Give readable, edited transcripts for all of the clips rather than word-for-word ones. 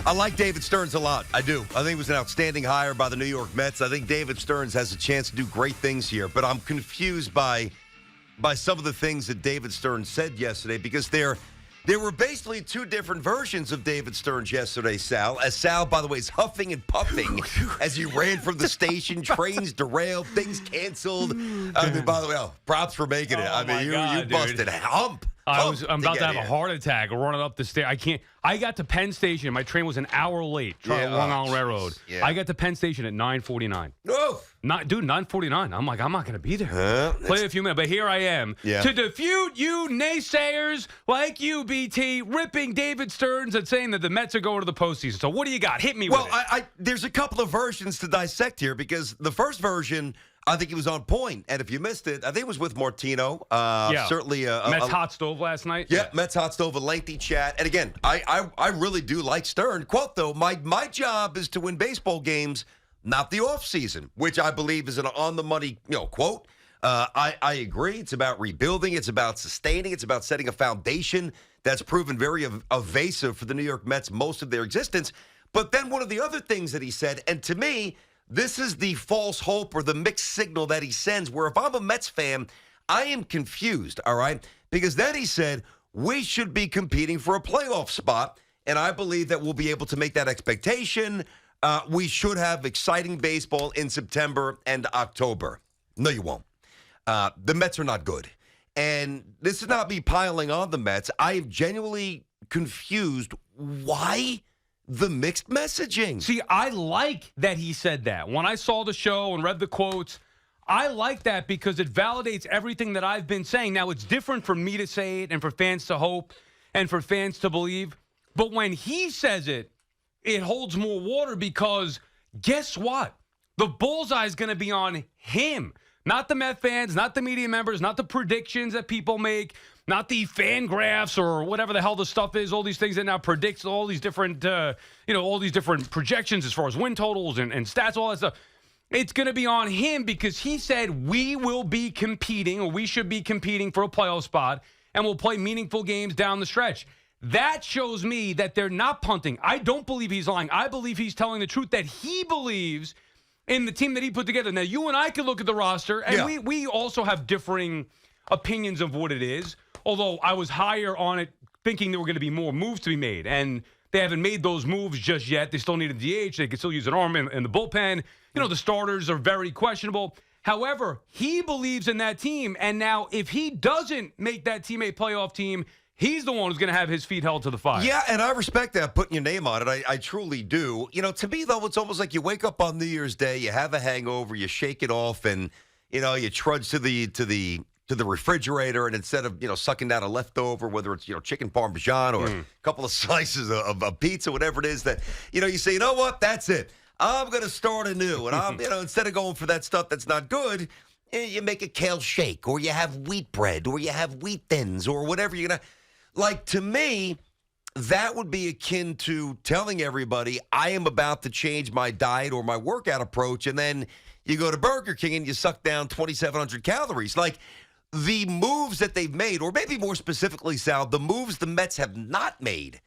I like David Stearns a lot. I do. I think it was an outstanding hire by the New York Mets. I think David Stearns has a chance to do great things here, but I'm confused by some of the things that David Stearns said yesterday because there were basically two different versions of David Stearns yesterday, Sal. As Sal, by the way, is huffing and puffing as he ran from the station, trains derailed, things canceled. I mean, by the way, props for making it. I mean, you busted hump. I'm about to have a heart attack running up the stairs. I can't. I got to Penn Station. My train was an hour late. Long Island Railroad. Yeah. I got to Penn Station at 9:49. Oh, 9:49. I'm like, I'm not going to be there. Play a few minutes, but here I am to defute you naysayers like you, BT, ripping David Stearns and saying that the Mets are going to the postseason. So what do you got? Hit me with it. Well, there's a couple of versions to dissect here because the first version, I think he was on point. And if you missed it, I think it was with Martino. Certainly. Mets hot stove last night? Yeah, Mets hot stove, a lengthy chat. And again, I really do like Stern. Quote, though, my job is to win baseball games, not the offseason, which I believe is an on-the-money, quote. I agree. It's about rebuilding. It's about sustaining. It's about setting a foundation that's proven very evasive for the New York Mets most of their existence. But then one of the other things that he said, and to me, this is the false hope or the mixed signal that he sends, where if I'm a Mets fan, I am confused, all right? Because then he said, we should be competing for a playoff spot, and I believe that we'll be able to make that expectation. We should have exciting baseball in September and October. No, you won't. The Mets are not good. And this is not me piling on the Mets. I am genuinely confused. Why the mixed messaging? See, I like that he said that. When I saw the show and read the quotes, I like that because it validates everything that I've been saying. Now, it's different for me to say it and for fans to hope and for fans to believe. But when he says it, it holds more water because guess what? The bullseye is going to be on him. Not the Met fans, not the media members, not the predictions that people make, not the fan graphs or whatever the hell the stuff is, all these things that now predicts all these different, all these different projections as far as win totals and stats, all that stuff. It's going to be on him because he said we will be competing or we should be competing for a playoff spot and we'll play meaningful games down the stretch. That shows me that they're not punting. I don't believe he's lying. I believe he's telling the truth that he believes in the team that he put together. Now, you and I can look at the roster, and we also have differing opinions of what it is, although I was higher on it thinking there were going to be more moves to be made, and they haven't made those moves just yet. They still need a DH. They can still use an arm in the bullpen. The starters are very questionable. However, he believes in that team, and now if he doesn't make that team a playoff team, he's the one who's going to have his feet held to the fire. Yeah, and I respect that, putting your name on it. I truly do. To me, though, it's almost like you wake up on New Year's Day, you have a hangover, you shake it off, and, you trudge to the refrigerator, and instead of, sucking down a leftover, whether it's, chicken parmesan or a couple of slices of pizza, whatever it is that, you say, you know what, that's it. I'm going to start anew. And I'm, instead of going for that stuff that's not good, you make a kale shake, or you have wheat bread, or you have wheat thins, or whatever you're going to. Like, to me, that would be akin to telling everybody I am about to change my diet or my workout approach, and then you go to Burger King and you suck down 2,700 calories. Like, the moves that they've made, or maybe more specifically, Sal, the moves the Mets have not made,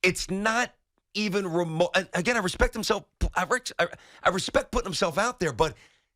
it's not even remote. Again, I respect himself. I respect putting himself out there, but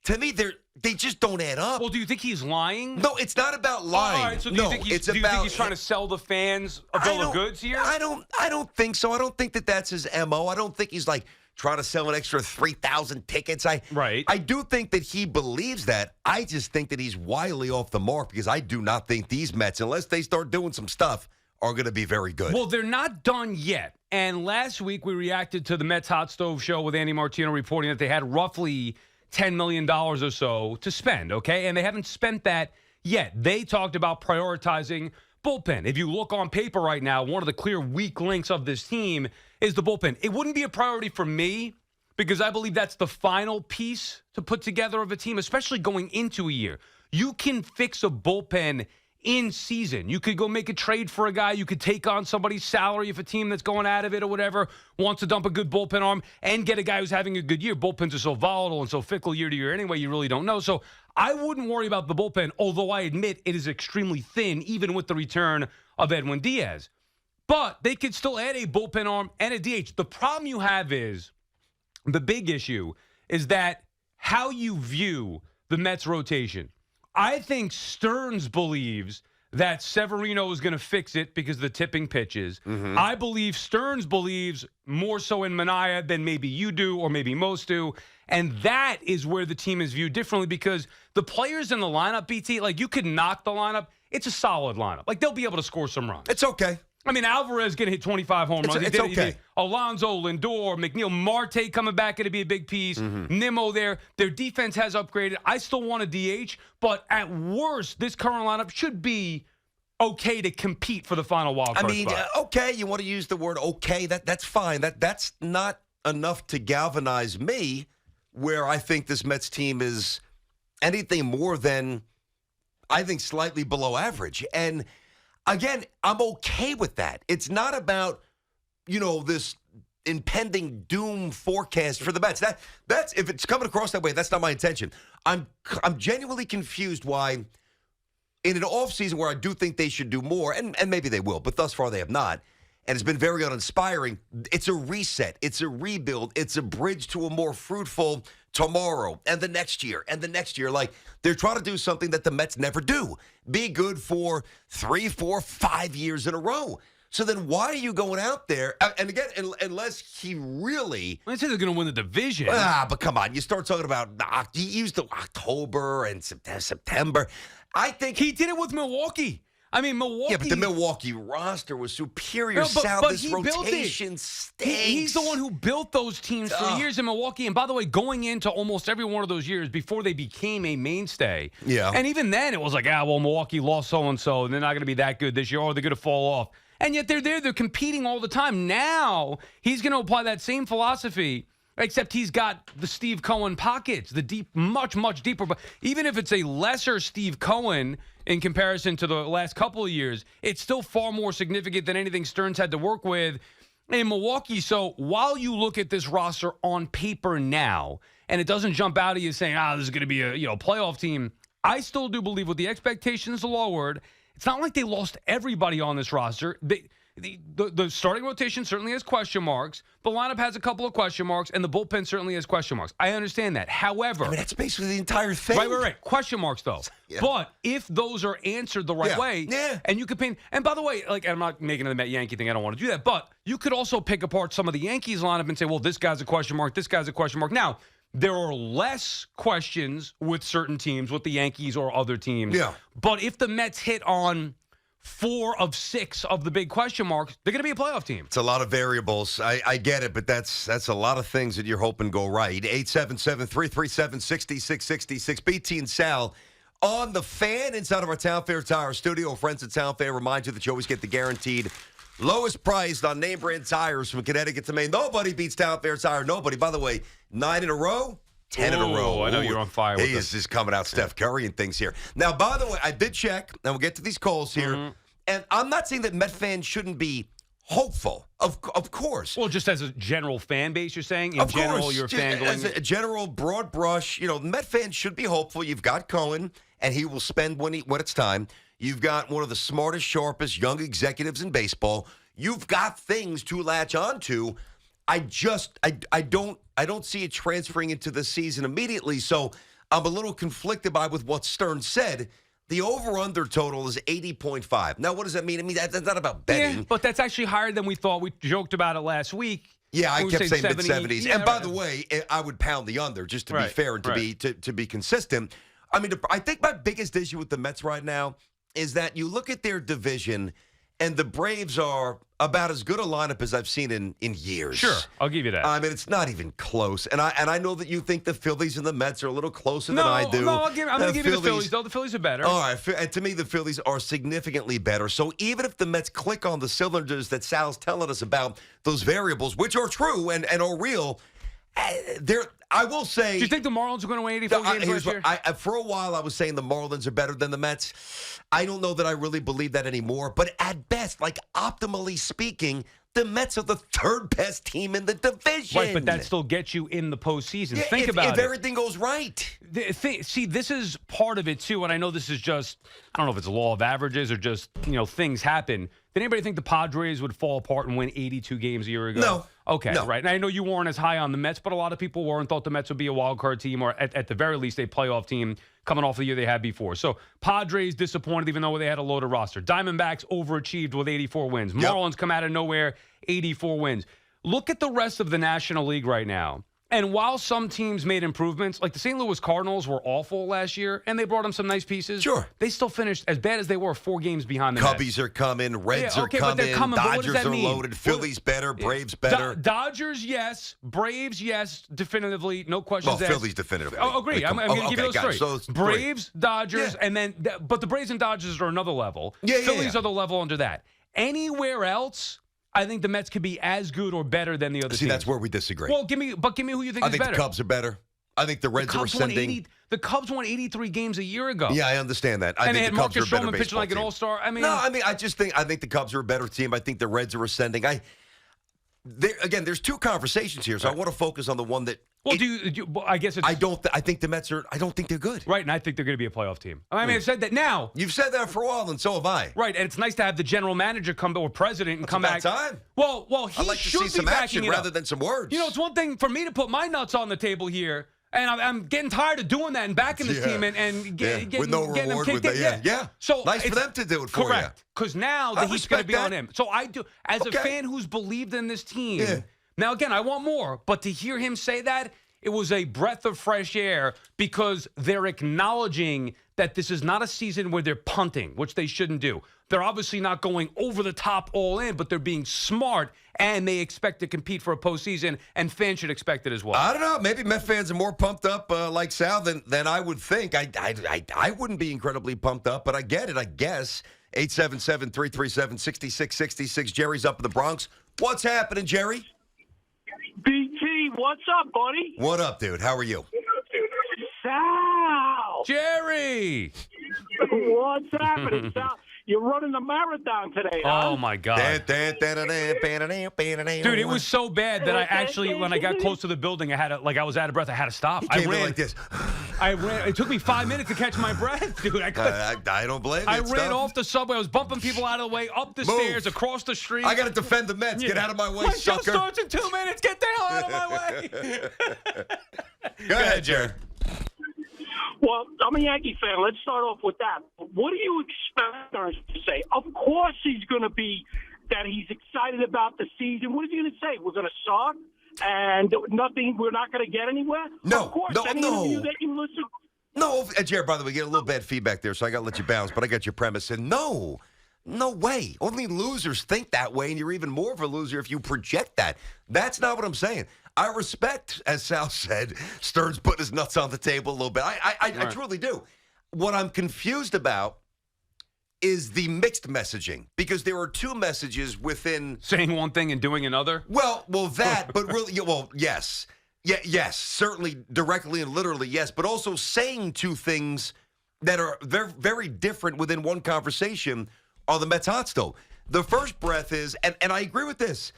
to me, they just don't add up. Well, do you think he's lying? No, it's not about lying. All right, so do you think he's trying to sell the fans a bill of goods here? I don't think so. I don't think that's his MO. I don't think he's like trying to sell an extra 3,000 tickets. Right. I do think that he believes that. I just think that he's wildly off the mark because I do not think these Mets, unless they start doing some stuff, are going to be very good. Well, they're not done yet. And last week we reacted to the Mets Hot Stove show with Andy Martino reporting that they had roughly $10 million or so to spend, okay? And they haven't spent that yet. They talked about prioritizing bullpen. If you look on paper right now, one of the clear weak links of this team is the bullpen. It wouldn't be a priority for me because I believe that's the final piece to put together of a team, especially going into a year. You can fix a bullpen in season. You could go make a trade for a guy. You could take on somebody's salary if a team that's going out of it or whatever wants to dump a good bullpen arm and get a guy who's having a good year. Bullpens are so volatile and so fickle year to year anyway, you really don't know. So I wouldn't worry about the bullpen, although I admit it is extremely thin, even with the return of Edwin Diaz. But they could still add a bullpen arm and a DH. The problem you have is, the big issue is that how you view the Mets rotation. I think Stearns believes that Severino is going to fix it because of the tipping pitches. Mm-hmm. I believe Stearns believes more so in Mania than maybe you do or maybe most do. And that is where the team is viewed differently because the players in the lineup, BT, like you could knock the lineup. It's a solid lineup. Like they'll be able to score some runs. It's okay. I mean, Alvarez going to hit 25 home runs. It's okay. Alonso, Lindor, McNeil, Marte coming back, going to be a big piece. Nimmo there. Their defense has upgraded. I still want a DH, but at worst, this current lineup should be okay to compete for the final wild card spot. Okay, you want to use the word okay, that's fine. That's not enough to galvanize me where I think this Mets team is anything more than, I think, slightly below average. And again, I'm okay with that. It's not about, this impending doom forecast for the Mets. That's if it's coming across that way, that's not my intention. I'm genuinely confused why in an offseason where I do think they should do more, and maybe they will, but thus far they have not, and it's been very uninspiring. It's a reset. It's a rebuild. It's a bridge to a more fruitful tomorrow and the next year and the next year. Like, they're trying to do something that the Mets never do. Be good for 3, 4, 5 years in a row. So then why are you going out there? And again, unless he really... I say they're going to win the division. But come on. You start talking about... He used the October and September. I think... He did it with Milwaukee. I mean, Milwaukee... Yeah, but the Milwaukee roster was superior. But this rotation stinks. He's the one who built those teams for years in Milwaukee. And by the way, going into almost every one of those years before they became a mainstay. Yeah. And even then, it was like, Milwaukee lost so-and-so, and they're not going to be that good this year, or they're going to fall off. And yet they're there. They're competing all the time. Now he's going to apply that same philosophy, except he's got the Steve Cohen pockets, the deep, much, much deeper. But even if it's a lesser Steve Cohen in comparison to the last couple of years, it's still far more significant than anything Stearns had to work with in Milwaukee. So while you look at this roster on paper now, and it doesn't jump out at you saying, this is going to be a playoff team, I still do believe with the expectations lowered, it's not like they lost everybody on this roster. The starting rotation certainly has question marks. The lineup has a couple of question marks, and the bullpen certainly has question marks. I understand that. However, that's basically the entire thing. Right. Question marks, though. Yeah. But if those are answered the right way, and you could paint. And by the way, I'm not making a Yankee thing. I don't want to do that. But you could also pick apart some of the Yankees lineup and say, well, this guy's a question mark. This guy's a question mark. Now, there are less questions with certain teams, with the Yankees or other teams. Yeah. But if the Mets hit on 4 of 6 of the big question marks, they're going to be a playoff team. It's a lot of variables. I get it, but that's a lot of things that you're hoping go right. 877-337-6666. BT and Sal on the Fan inside of our Town Fair Tire studio. Friends at Town Fair remind you that you always get the guaranteed lowest price on name brand tires from Connecticut to Maine. Nobody beats Town Fair Tire. Nobody. By the way, 9 in a row, 10 in a row. I know you're on fire with this. He is coming out Steph Curry and things here. Now, by the way, I did check, and we'll get to these calls here, and I'm not saying that Met fans shouldn't be hopeful. Of course. Well, just as a general fan base, you're saying? In of general, course, you're fan going? As a general broad brush, Met fans should be hopeful. You've got Cohen, and he will spend when it's time. You've got one of the smartest, sharpest young executives in baseball. You've got things to latch onto. I don't see it transferring into the season immediately. So I'm a little conflicted with what Stearns said. The over-under total is 80.5. Now, what does that mean? I mean, that's not about betting. Yeah, but that's actually higher than we thought. We joked about it last week. Yeah, I kept saying mid-70s. Yeah, and by the way, I would pound the under just to be fair and to be consistent. I mean, I think my biggest issue with the Mets right now is that you look at their division, and the Braves are about as good a lineup as I've seen in years. Sure, I'll give you that. I mean, it's not even close. And I know that you think the Phillies and the Mets are a little closer than I do. No, I'm going to give you the Phillies, though. The Phillies are better. All right, and to me, the Phillies are significantly better. So even if the Mets click on the cylinders that Sal's telling us about, those variables, which are true and are real, I will say... Do you think the Marlins are going to win 84 games last year? For a while, I was saying the Marlins are better than the Mets. I don't know that I really believe that anymore. But at best, optimally speaking, The Mets are the third best team in the division. Right, but that still gets you in the postseason. Think about if it. everything goes right. See, this is part of it, too, and I know this is just, I don't know if it's a law of averages or just, things happen. Did anybody think the Padres would fall apart and win 82 games a year ago? No. Okay, No. right. And I know you weren't as high on the Mets, but a lot of people were and thought the Mets would be a wild card team or at the very least a playoff team coming off the year they had before. So Padres disappointed even though they had a loaded roster. Diamondbacks overachieved with 84 wins. Yep. Marlins come out of nowhere, 84 wins. Look at the rest of the National League right now. And while some teams made improvements, like the St. Louis Cardinals were awful last year, and they brought them some nice pieces. Sure. They still finished, as bad as they were, 4 games behind the Cubbies Mets. are coming. Reds Yeah, okay, are but they're coming, but what does Dodgers that are mean? loaded. Phillies better. Braves better. Dodgers, yes. Braves, yes. Definitively. No questions Well, asked. Phillies definitively. Oh, agree. I'm going to give you those got it. three. So it's Braves, Dodgers, Yeah. and then, but the Braves and Dodgers are another level. Yeah, Phillies yeah. are the level under that. Anywhere else, I think the Mets could be as good or better than the other See, teams. that's where we disagree. Well, give me who you think I is think better. the Cubs are better. I think the Reds are ascending. The Cubs won 83 games a year ago. Yeah, I understand that. I and they think had the Cubs are Marcus a better Stroman pitching baseball like an team. all-star. I mean, I think the Cubs are a better team. I think the Reds are ascending. There's two conversations here, so I want to focus on the one that. well, I guess it's I think the Mets are. I don't think they're good. right, and I think they're going to be a playoff team. I mean, I've said that now. You've said that for a while, and so have I. Right, and it's nice to have the general manager come or president and come about back. time. Well, he I'd like to should see be some backing action it rather up. than some words. It's one thing for me to put my nuts on the table here, and I'm getting tired of doing that and backing this team and getting with no getting them reward. kicked With in. yeah. So nice for it's- them to do it for you. Correct, because now I the heat's going to respect be on that. him. So I do, as a Okay. fan who's believed in this team. Yeah. Now again, I want more, but to hear him say that. It was a breath of fresh air because they're acknowledging that this is not a season where they're punting, which they shouldn't do. They're obviously not going over the top all in, but they're being smart, and they expect to compete for a postseason, and fans should expect it as well. I don't know. Maybe Met fans are more pumped up like Sal than I would think. I wouldn't be incredibly pumped up, but I get it, I guess. 877-337-6666. Jerry's up in the Bronx. What's happening, Jerry? BT, what's up, buddy? What up, dude? How are you? Sal! Jerry! What's happening, Sal? You're running the marathon today, huh? Oh, my God. Dude, it was so bad that I actually, when I got close to the building, I was out of breath. I had to stop. He I came in ran like this. I ran. It took me 5 minutes to catch my breath, dude. I don't blame you. I It's ran tough. off the subway. I was bumping people out of the way, up the Move. stairs, across the street. I got to defend the Mets. Get out of my way, My show sucker. starts in 2 minutes. Get the hell out of my way. Go ahead, Jerry. Well, I'm a Yankee fan. Let's start off with that. What do you expect Stearns to say? Of course he's going to be that he's excited about the season. What is he going to say? We're going to suck and nothing. We're not going to get anywhere? No, Of course. no, Any no. interview that you listen No, Jared, by the way, we get a little bad feedback there, so I got to let you bounce, but I got your premise. And no way. Only losers think that way, and you're even more of a loser if you project that. That's not what I'm saying. I respect, as Sal said, Stearns putting his nuts on the table a little bit. I truly do. What I'm confused about is the mixed messaging, because there are two messages within. Saying one thing and doing another? Well, that, but really, well, yes. Yeah, yes, certainly directly and literally, yes, but also saying two things that are very, very different within one conversation are the Mets hot stove. The first breath is, and I agree with this,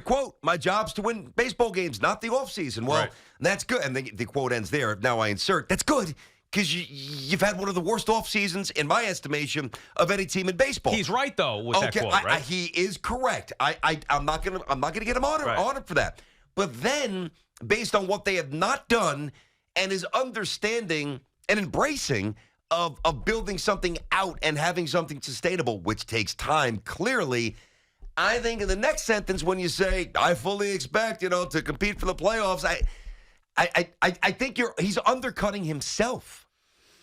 quote, my job's to win baseball games, not the offseason. Well, Right. That's good. And the quote ends there. Now I insert, that's good, because you've had one of the worst off seasons, in my estimation, of any team in baseball. He's right, though, with that quote, right? He is correct. I'm not gonna get him honored for that. But then, based on what they have not done, and his understanding and embracing of building something out and having something sustainable, which takes time, clearly, I think in the next sentence when you say, I fully expect, to compete for the playoffs, I think he's undercutting himself.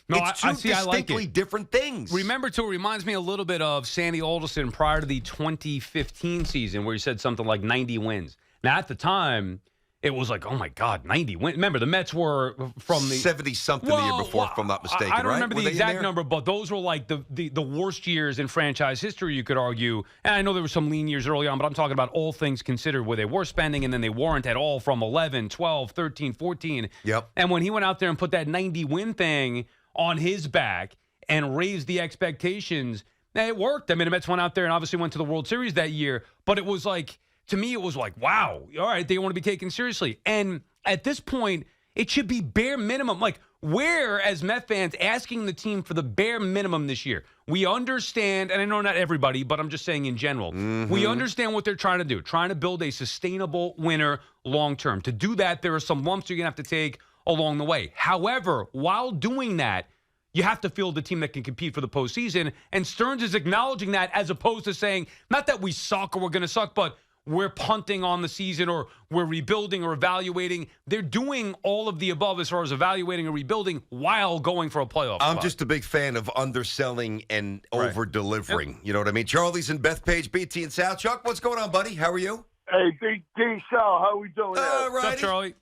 No, It's two I like distinctly it. different things. Remember, too, it reminds me a little bit of Sandy Alderson prior to the 2015 season where he said something like 90 wins. Now, at the time, it was like, oh, my God, 90 wins. Remember, the Mets were from the 70-something the year before, if I'm not mistaken, I don't right? remember Were the they in exact there? number, but those were like the worst years in franchise history, you could argue. And I know there were some lean years early on, but I'm talking about all things considered where they were spending and then they weren't at all from 11, 12, 13, 14. Yep. And when he went out there and put that 90-win thing on his back and raised the expectations, it worked. I mean, the Mets went out there and obviously went to the World Series that year, but it was like to me, it was like, wow, all right, they want to be taken seriously. And at this point, it should be bare minimum. Like, we're, as Met fans, asking the team for the bare minimum this year. We understand, and I know not everybody, but I'm just saying in general, we understand what they're trying to do, trying to build a sustainable winner long term. To do that, there are some lumps you're going to have to take along the way. However, while doing that, you have to field a team that can compete for the postseason. And Stearns is acknowledging that, as opposed to saying, not that we suck or we're going to suck, but we're punting on the season or we're rebuilding or evaluating. They're doing all of the above as far as evaluating or rebuilding while going for a playoff I'm spot. just a big fan of underselling and over-delivering. Yep. You know what I mean? Charlie's in Bethpage, BT and Sal. Chuck, what's going on, buddy? How are you? Hey, Big D, Sal, how we doing? What's up, Charlie?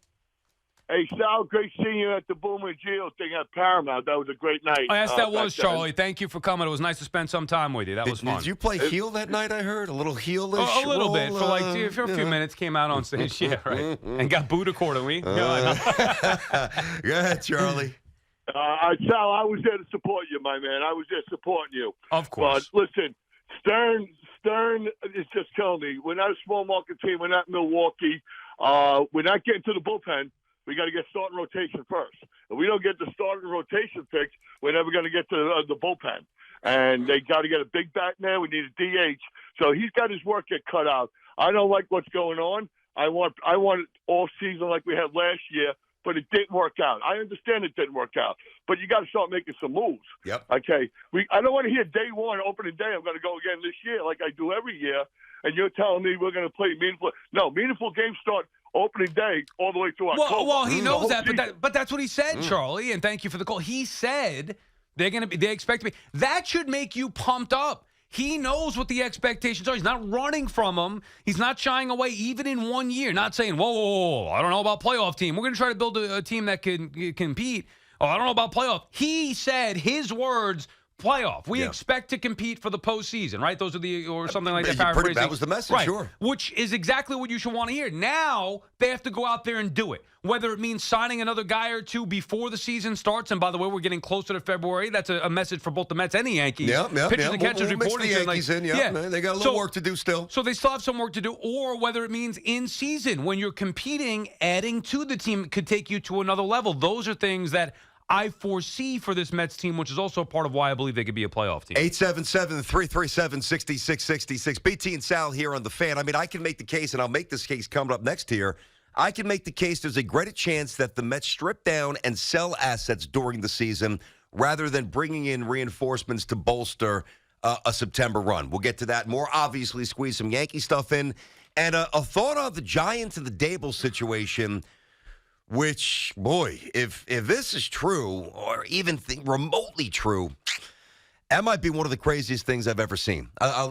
Hey, Sal, great seeing you at the Boomer and Geo thing at Paramount. That was a great night. Oh, yes, that was, Charlie. Thank you for coming. It was nice to spend some time with you. That was fun. Did you play heel that night, I heard? A little heel-ish? A little bit. For for a few minutes, came out on stage. Yeah, right. And got booed accordingly. Go ahead, Charlie. Sal, I was there to support you, my man. I was there supporting you. Of course. But listen, Stern is just killing me. We're not a small market team. We're not Milwaukee. We're not getting to the bullpen. We got to get starting rotation first. If we don't get the starting rotation fixed, we're never going to get to the bullpen. And they got to get a big bat in there. We need a DH. So he's got his work get cut out. I don't like what's going on. I want it all season like we had last year, but it didn't work out. I understand it didn't work out, but you got to start making some moves. Yep. Okay. I don't want to hear day one, opening day, I'm going to go again this year like I do every year, and you're telling me we're going to play meaningful. No, meaningful games start opening day all the way through October. Well, he knows that, but that's what he said, Charlie. And thank you for the call. He said they expect to be. That should make you pumped up. He knows what the expectations are. He's not running from them. He's not shying away, even in 1 year. Not saying, whoa, I don't know about playoff team. We're going to try to build a team that can compete. Oh, I don't know about playoff. He said his words. Playoff. We expect to compete for the postseason, right? Those are or something like that. Paraphrasing. That was the message, right. Sure. Which is exactly what you should want to hear. Now they have to go out there and do it. Whether it means signing another guy or two before the season starts, and by the way, we're getting closer to February. That's a message for both the Mets and the Yankees. Pitchers and catchers we'll reporting. Mix the Yankees in, they got a little work to do still. So they still have some work to do, or whether it means in season, when you're competing, adding to the team could take you to another level. Those are things that I foresee for this Mets team, which is also part of why I believe they could be a playoff team. 877-337-6666. BT and Sal here on The Fan. I mean, I can make the case, and I'll make this case coming up next here. I can make the case there's a greater chance that the Mets strip down and sell assets during the season rather than bringing in reinforcements to bolster a September run. We'll get to that more. Obviously, squeeze some Yankee stuff in. And a thought on the Giants and the Dable situation, which, boy, if this is true or even remotely true, that might be one of the craziest things I've ever seen. Sal I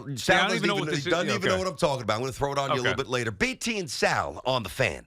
don't even know what this is. Doesn't even know what I'm talking about. I'm going to throw it on you a little bit later. BT and Sal on The Fan.